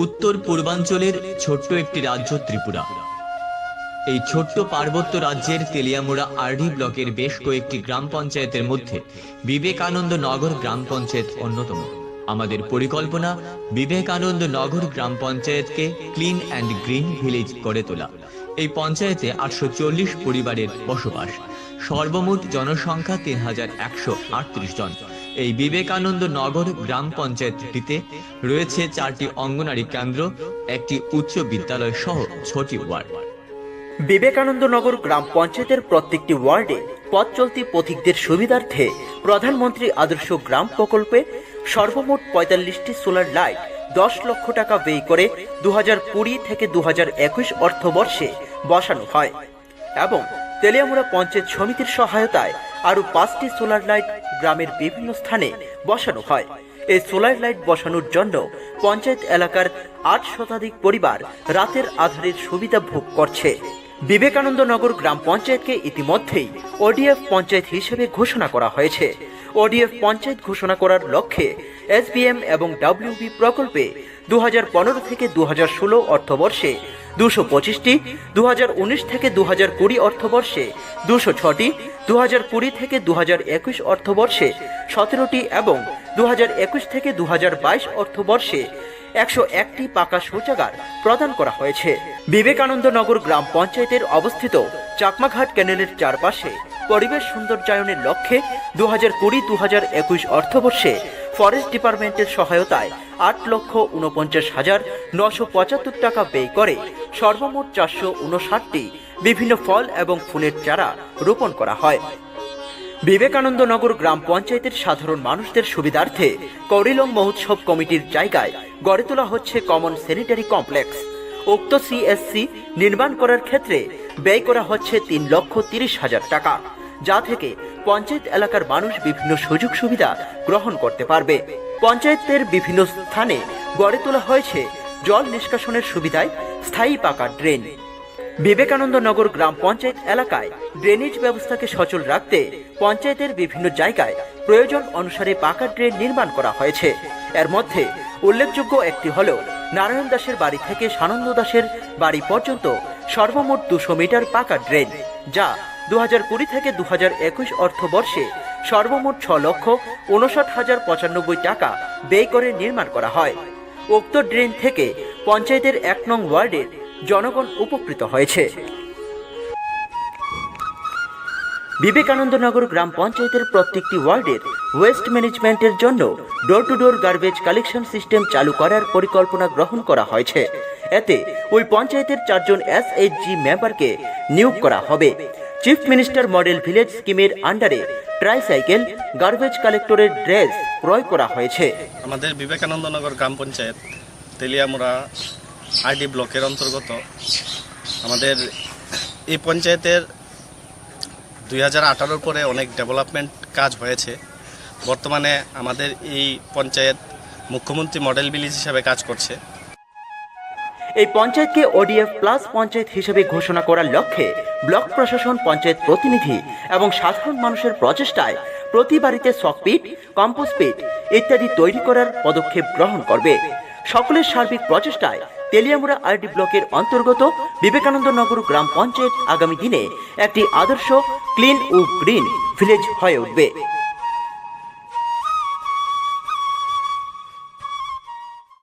উত্তর পূর্বাঞ্চলের ছোট্ট একটি রাজ্য ত্রিপুরা। এই ছোট্ট পার্বত্য রাজ্যের তেলিয়ামুড়া আরডি ব্লকের বেশ কয়েকটি গ্রাম পঞ্চায়েতের মধ্যে বিবেকানন্দ নগর গ্রাম পঞ্চায়েত অন্যতম। আমাদের পরিকল্পনা বিবেকানন্দ নগর গ্রাম পঞ্চায়েতকে ক্লিন অ্যান্ড গ্রিন ভিলেজ করে তোলা। এই পঞ্চায়েতে 840 পরিবারের বসবাস, সর্বমোট জনসংখ্যা 3138 জন। এই বিবেকানন্দ নগর গ্রাম পঞ্চায়েতটিতে রয়েছে 4টি অঙ্গনারী কেন্দ্র, একটি উচ্চ বিদ্যালয় সহ 6টি ওয়ার্ড। বিবেকানন্দ নগর গ্রাম পঞ্চায়েতের প্রত্যেকটি ওয়ার্ডে পথ চলতি পথিকদের সুবিধার্থে প্রধানমন্ত্রী আদর্শ গ্রাম প্রকল্পে সর্বমোট 45টি সোলার লাইট 10 লক্ষ টাকা ব্যয় করে 2020 থেকে 2021 অর্থবর্ষে বসানো হয় এবং তেলিয়ামুড়া পঞ্চায়েত সমিতির সহায়তায় আরও 5টি সোলার লাইট গ্রামের বিভিন্ন স্থানে বসানো হয়। এই সোলার লাইট বসানোর জন্য পঞ্চায়েত এলাকার 8 শতাধিক পরিবার রাতের আধারের সুবিধা ভোগ করছে। বিবেকানন্দ নগর গ্রাম পঞ্চায়েতকে ইতিমধ্যেই ওডিএফ পঞ্চায়েত হিসেবে ঘোষণা করা হয়েছে। ওডিএফ পঞ্চায়েত ঘোষণা করার লক্ষ্যে এসবিএম এবং ডাব্লিউবি প্রকল্পে 2015 থেকে 2016 অর্থবর্ষে 225টি, 2019 থেকে 2020 অর্থবর্ষে 206টি, 2020 থেকে 2021 অর্থবর্ষে 17টি এবং 2021 থেকে 2022 অর্থবর্ষে 101টি পাকা শৌচাগার প্রদান করা হয়েছে। বিবেকানন্দ নগর গ্রাম পঞ্চায়েতের অবস্থিত চাকমাঘাট ক্যানেলের চারপাশে পরিবেশ সৌন্দর্যায়নের লক্ষ্যে 2020-2021 অর্থবর্ষে ফরেস্ট ডিপার্টমেন্টের সহায়তায় 8,49,975 টাকা ব্যয় করে সর্বমোট 459টি বিভিন্ন ফল এবং ফুলের চারা রোপণ করা হয়। বিবেকানন্দ নগর গ্রাম পঞ্চায়েতের সাধারণ মানুষদের সুবিধার্থে কৌরিলং মহোৎসব কমিটির জায়গায় গড়ে তোলা হচ্ছে কমন স্যানিটারি কমপ্লেক্স। উক্ত সিএসসি নির্মাণ করার ক্ষেত্রে ব্যয় করা হচ্ছে 3,30,000 টাকা, যা থেকে পঞ্চায়েত এলাকার মানুষ বিভিন্ন সুযোগ সুবিধা গ্রহণ করতে পারবে। পঞ্চায়েতের বিভিন্ন স্থানে গড়ে তোলা হয়েছে জল নিষ্কাশনের সুবিধায় স্থায়ী পাকা ড্রেন। বিবেকানন্দ নগর গ্রাম পঞ্চায়েত এলাকায় ড্রেনেজ ব্যবস্থাকে সচল রাখতে পঞ্চায়েতের বিভিন্ন জায়গায় প্রয়োজন অনুসারে পাকা ড্রেন নির্মাণ করা হয়েছে। এর মধ্যে উল্লেখযোগ্য একটি হল নারায়ণ দাসের বাড়ি থেকে সানন্দ দাসের বাড়ি পর্যন্ত সর্বমোট 200 মিটার পাকা ড্রেন, যা 2020 থেকে 2021 অর্থবর্ষে সর্বমোট 6,59,095 টাকা ব্যয় করে নির্মাণ করা হয়। উক্ত ড্রেন থেকে পঞ্চায়েতের 1 নং ওয়ার্ডের জনগণ উপকৃত হয়েছে। বিবেকানন্দ নগর গ্রাম পঞ্চায়েতের প্রত্যেকটি ওয়ার্ডের ওয়েস্ট ম্যানেজমেন্টের জন্য door to door garbage collection system চালু করার পরিকল্পনা গ্রহণ করা হয়েছে। এতে ওই পঞ্চায়েতের 4 জন এসএইচজি মেম্বারকে নিয়োগ করা হবে। চিফ মিনিস্টার মডেল ভিলেজ স্কিমের আন্ডারে ট্রাইসাইকেল গার্বেজ কালেক্টরের ড্রেস ক্রয় করা হয়েছে। আমাদের বিবেকানন্দ নগর গ্রাম পঞ্চায়েত তেলিয়ামুড়া আরডি ব্লকের অন্তর্গত আমাদের এই পঞ্চায়েতের 2018 পরে অনেক ডেভেলপমেন্ট কাজ হয়েছে। বর্তমানে আমাদের এই পঞ্চায়েত মুখ্যমন্ত্রী মডেল ভিলেজ হিসাবে কাজ করছে। এই পঞ্চায়েতকে ওডিএফ প্লাস পঞ্চায়েত হিসেবে ঘোষণা করার লক্ষ্যে ব্লক প্রশাসন, পঞ্চায়েত প্রতিনিধি এবং সাধারণ মানুষের প্রচেষ্টায় প্রতি বাড়িতে সকপিট, কম্পোস্ট পিট ইত্যাদি তৈরি করার পদক্ষেপ গ্রহণ করবে। সকলের সার্বিক প্রচেষ্টায় তেলিয়ামুড়া আরডি ব্লকের অন্তর্গত বিবেকানন্দ নগর গ্রাম পঞ্চায়েত আগামী দিনে একটি আদর্শ ক্লিন ও গ্রিন ভিলেজ হয়ে উঠবে।